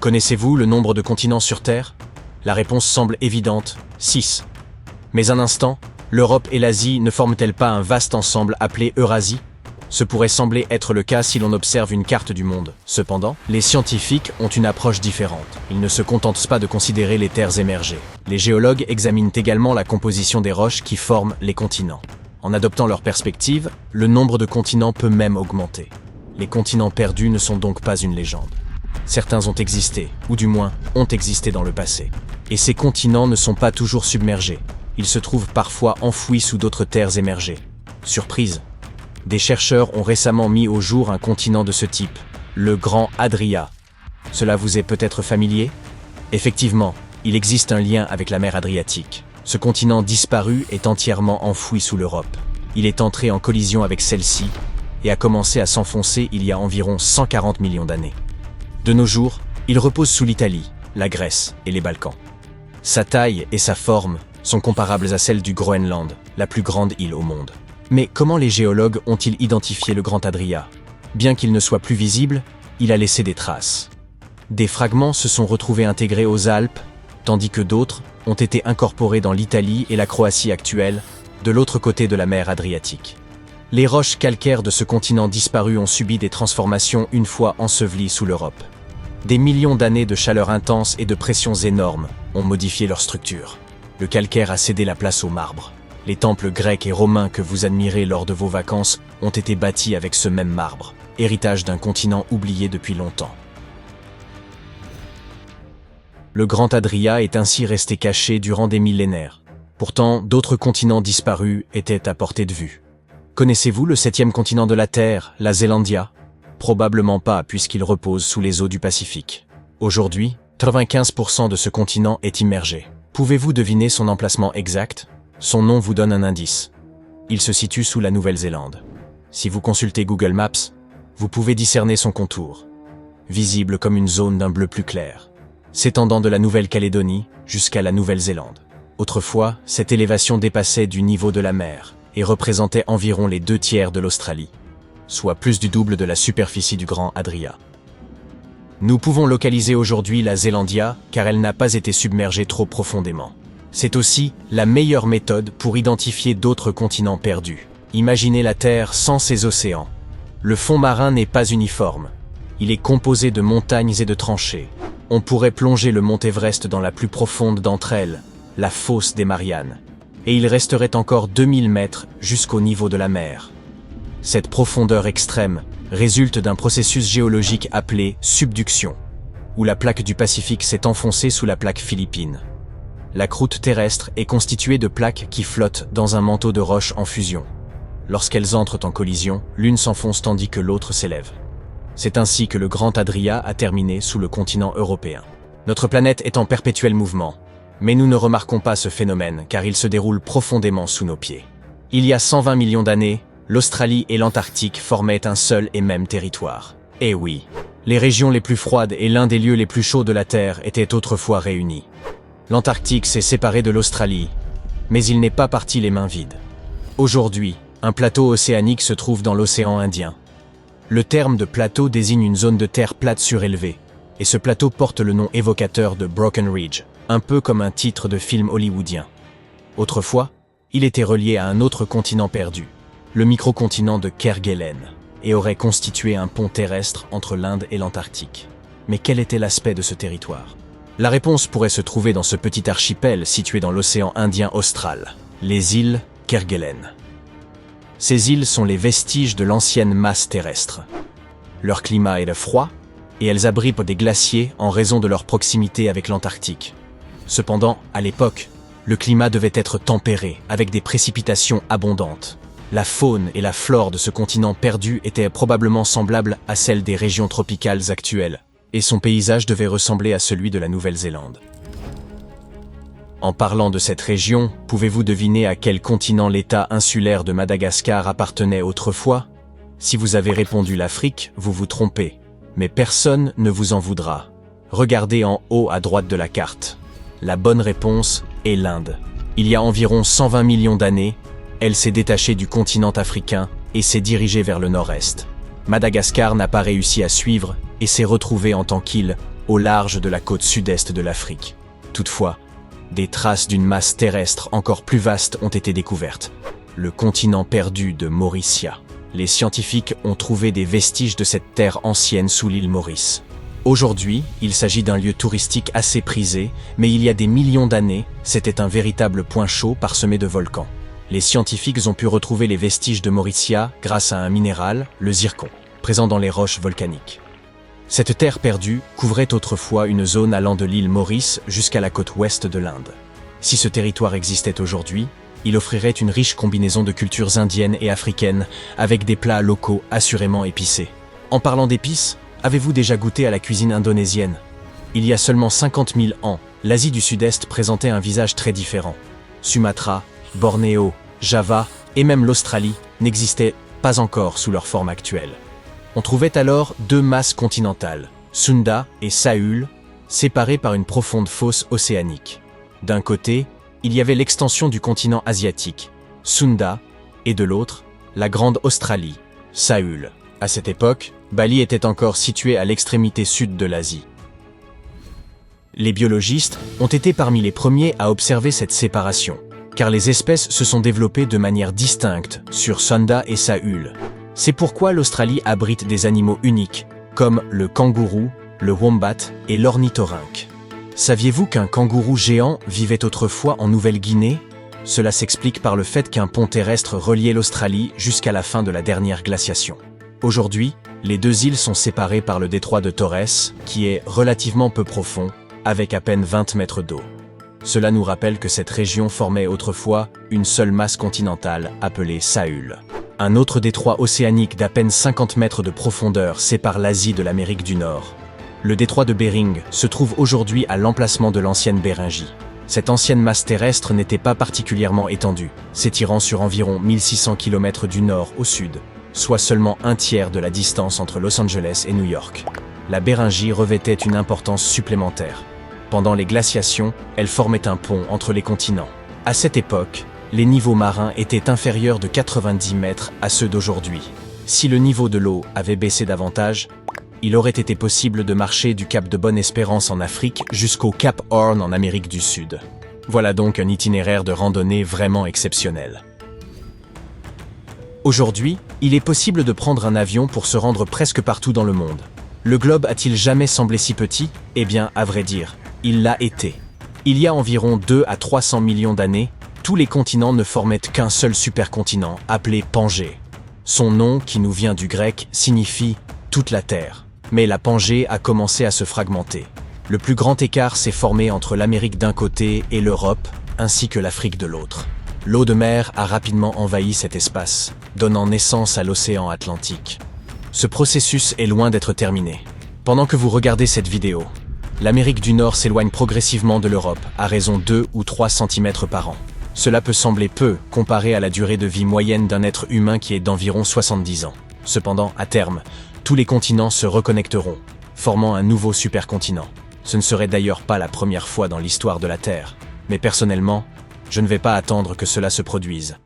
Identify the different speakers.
Speaker 1: Connaissez-vous le nombre de continents sur Terre? La réponse semble évidente, 6. Mais un instant, l'Europe et l'Asie ne forment-elles pas un vaste ensemble appelé Eurasie? Ce pourrait sembler être le cas si l'on observe une carte du monde. Cependant, les scientifiques ont une approche différente. Ils ne se contentent pas de considérer les terres émergées. Les géologues examinent également la composition des roches qui forment les continents. En adoptant leur perspective, le nombre de continents peut même augmenter. Les continents perdus ne sont donc pas une légende. Certains ont existé, ou du moins ont existé dans le passé. Et ces continents ne sont pas toujours submergés. Ils se trouvent parfois enfouis sous d'autres terres émergées. Surprise! Des chercheurs ont récemment mis au jour un continent de ce type, le Grand Adria. Cela vous est peut-être familier? Effectivement, il existe un lien avec la mer Adriatique. Ce continent disparu est entièrement enfoui sous l'Europe. Il est entré en collision avec celle-ci et a commencé à s'enfoncer il y a environ 140 millions d'années. De nos jours, il repose sous l'Italie, la Grèce et les Balkans. Sa taille et sa forme sont comparables à celles du Groenland, la plus grande île au monde. Mais comment les géologues ont-ils identifié le Grand Adria? Bien qu'il ne soit plus visible, il a laissé des traces. Des fragments se sont retrouvés intégrés aux Alpes, tandis que d'autres ont été incorporés dans l'Italie et la Croatie actuelle, de l'autre côté de la mer Adriatique. Les roches calcaires de ce continent disparu ont subi des transformations une fois ensevelies sous l'Europe. Des millions d'années de chaleur intense et de pressions énormes ont modifié leur structure. Le calcaire a cédé la place au marbre. Les temples grecs et romains que vous admirez lors de vos vacances ont été bâtis avec ce même marbre, héritage d'un continent oublié depuis longtemps. Le Grand Adria est ainsi resté caché durant des millénaires. Pourtant, d'autres continents disparus étaient à portée de vue. Connaissez-vous le 7e continent de la Terre, la Zélandia? Probablement pas, puisqu'il repose sous les eaux du Pacifique. Aujourd'hui, 95% de ce continent est immergé. Pouvez-vous deviner son emplacement exact? Son nom vous donne un indice. Il se situe sous la Nouvelle-Zélande. Si vous consultez Google Maps, vous pouvez discerner son contour, visible comme une zone d'un bleu plus clair, s'étendant de la Nouvelle-Calédonie jusqu'à la Nouvelle-Zélande. Autrefois, cette élévation dépassait du niveau de la mer et représentait environ les 2/3 de l'Australie, soit plus du double de la superficie du Grand Adria. Nous pouvons localiser aujourd'hui la Zélandia car elle n'a pas été submergée trop profondément. C'est aussi la meilleure méthode pour identifier d'autres continents perdus. Imaginez la Terre sans ses océans. Le fond marin n'est pas uniforme. Il est composé de montagnes et de tranchées. On pourrait plonger le mont Everest dans la plus profonde d'entre elles, la fosse des Mariannes. Et il resterait encore 2000 mètres jusqu'au niveau de la mer. Cette profondeur extrême résulte d'un processus géologique appelé subduction, où la plaque du Pacifique s'est enfoncée sous la plaque philippine. La croûte terrestre est constituée de plaques qui flottent dans un manteau de roches en fusion. Lorsqu'elles entrent en collision, l'une s'enfonce tandis que l'autre s'élève. C'est ainsi que le Grand Adria a terminé sous le continent européen. Notre planète est en perpétuel mouvement, mais nous ne remarquons pas ce phénomène car il se déroule profondément sous nos pieds. Il y a 120 millions d'années, l'Australie et l'Antarctique formaient un seul et même territoire. Eh oui, les régions les plus froides et l'un des lieux les plus chauds de la Terre étaient autrefois réunis. L'Antarctique s'est séparé de l'Australie, mais il n'est pas parti les mains vides. Aujourd'hui, un plateau océanique se trouve dans l'océan Indien. Le terme de plateau désigne une zone de terre plate surélevée, et ce plateau porte le nom évocateur de Broken Ridge, un peu comme un titre de film hollywoodien. Autrefois, il était relié à un autre continent perdu, le microcontinent de Kerguelen, et aurait constitué un pont terrestre entre l'Inde et l'Antarctique. Mais quel était l'aspect de ce territoire? La réponse pourrait se trouver dans ce petit archipel situé dans l'océan Indien austral, les îles Kerguelen. Ces îles sont les vestiges de l'ancienne masse terrestre. Leur climat est froid, et elles abritent des glaciers en raison de leur proximité avec l'Antarctique. Cependant, à l'époque, le climat devait être tempéré, avec des précipitations abondantes. La faune et la flore de ce continent perdu étaient probablement semblables à celles des régions tropicales actuelles, et son paysage devait ressembler à celui de la Nouvelle-Zélande. En parlant de cette région, pouvez-vous deviner à quel continent l'État insulaire de Madagascar appartenait autrefois? Si vous avez répondu l'Afrique, vous vous trompez, mais personne ne vous en voudra. Regardez en haut à droite de la carte. La bonne réponse est l'Inde. Il y a environ 120 millions d'années, elle s'est détachée du continent africain et s'est dirigée vers le nord-est. Madagascar n'a pas réussi à suivre et s'est retrouvée en tant qu'île au large de la côte sud-est de l'Afrique. Toutefois, des traces d'une masse terrestre encore plus vaste ont été découvertes. Le continent perdu de Mauritia. Les scientifiques ont trouvé des vestiges de cette terre ancienne sous l'île Maurice. Aujourd'hui, il s'agit d'un lieu touristique assez prisé, mais il y a des millions d'années, c'était un véritable point chaud parsemé de volcans. Les scientifiques ont pu retrouver les vestiges de Mauritia grâce à un minéral, le zircon, présent dans les roches volcaniques. Cette terre perdue couvrait autrefois une zone allant de l'île Maurice jusqu'à la côte ouest de l'Inde. Si ce territoire existait aujourd'hui, il offrirait une riche combinaison de cultures indiennes et africaines, avec des plats locaux assurément épicés. En parlant d'épices, avez-vous déjà goûté à la cuisine indonésienne? Il y a seulement 50 000 ans, l'Asie du Sud-Est présentait un visage très différent. Sumatra, Bornéo, Java et même l'Australie n'existaient pas encore sous leur forme actuelle. On trouvait alors deux masses continentales, Sunda et Saül, séparées par une profonde fosse océanique. D'un côté, il y avait l'extension du continent asiatique, Sunda, et de l'autre, la Grande Australie, Saül. À cette époque, Bali était encore situé à l'extrémité sud de l'Asie. Les biologistes ont été parmi les premiers à observer cette séparation, car les espèces se sont développées de manière distincte sur Sunda et Saül. C'est pourquoi l'Australie abrite des animaux uniques, comme le kangourou, le wombat et l'ornithorynque. Saviez-vous qu'un kangourou géant vivait autrefois en Nouvelle-Guinée? Cela s'explique par le fait qu'un pont terrestre reliait l'Australie jusqu'à la fin de la dernière glaciation. Aujourd'hui, les deux îles sont séparées par le détroit de Torres, qui est relativement peu profond, avec à peine 20 mètres d'eau. Cela nous rappelle que cette région formait autrefois une seule masse continentale appelée Saül. Un autre détroit océanique d'à peine 50 mètres de profondeur sépare l'Asie de l'Amérique du Nord. Le détroit de Bering se trouve aujourd'hui à l'emplacement de l'ancienne Béringie. Cette ancienne masse terrestre n'était pas particulièrement étendue, s'étirant sur environ 1600 km du nord au sud, soit seulement un tiers de la distance entre Los Angeles et New York. La Béringie revêtait une importance supplémentaire. Pendant les glaciations, elle formait un pont entre les continents. À cette époque, les niveaux marins étaient inférieurs de 90 mètres à ceux d'aujourd'hui. Si le niveau de l'eau avait baissé davantage, il aurait été possible de marcher du cap de Bonne-Espérance en Afrique jusqu'au cap Horn en Amérique du Sud. Voilà donc un itinéraire de randonnée vraiment exceptionnel. Aujourd'hui, il est possible de prendre un avion pour se rendre presque partout dans le monde. Le globe a-t-il jamais semblé si petit? Eh bien, à vrai dire, il l'a été. Il y a environ 2 à 300 millions d'années, tous les continents ne formaient qu'un seul supercontinent, appelé Pangée. Son nom, qui nous vient du grec, signifie « toute la Terre ». Mais la Pangée a commencé à se fragmenter. Le plus grand écart s'est formé entre l'Amérique d'un côté et l'Europe, ainsi que l'Afrique de l'autre. L'eau de mer a rapidement envahi cet espace, donnant naissance à l'océan Atlantique. Ce processus est loin d'être terminé. Pendant que vous regardez cette vidéo, l'Amérique du Nord s'éloigne progressivement de l'Europe, à raison 2 ou 3 cm par an. Cela peut sembler peu comparé à la durée de vie moyenne d'un être humain qui est d'environ 70 ans. Cependant, à terme, tous les continents se reconnecteront, formant un nouveau supercontinent. Ce ne serait d'ailleurs pas la première fois dans l'histoire de la Terre. Mais personnellement, je ne vais pas attendre que cela se produise.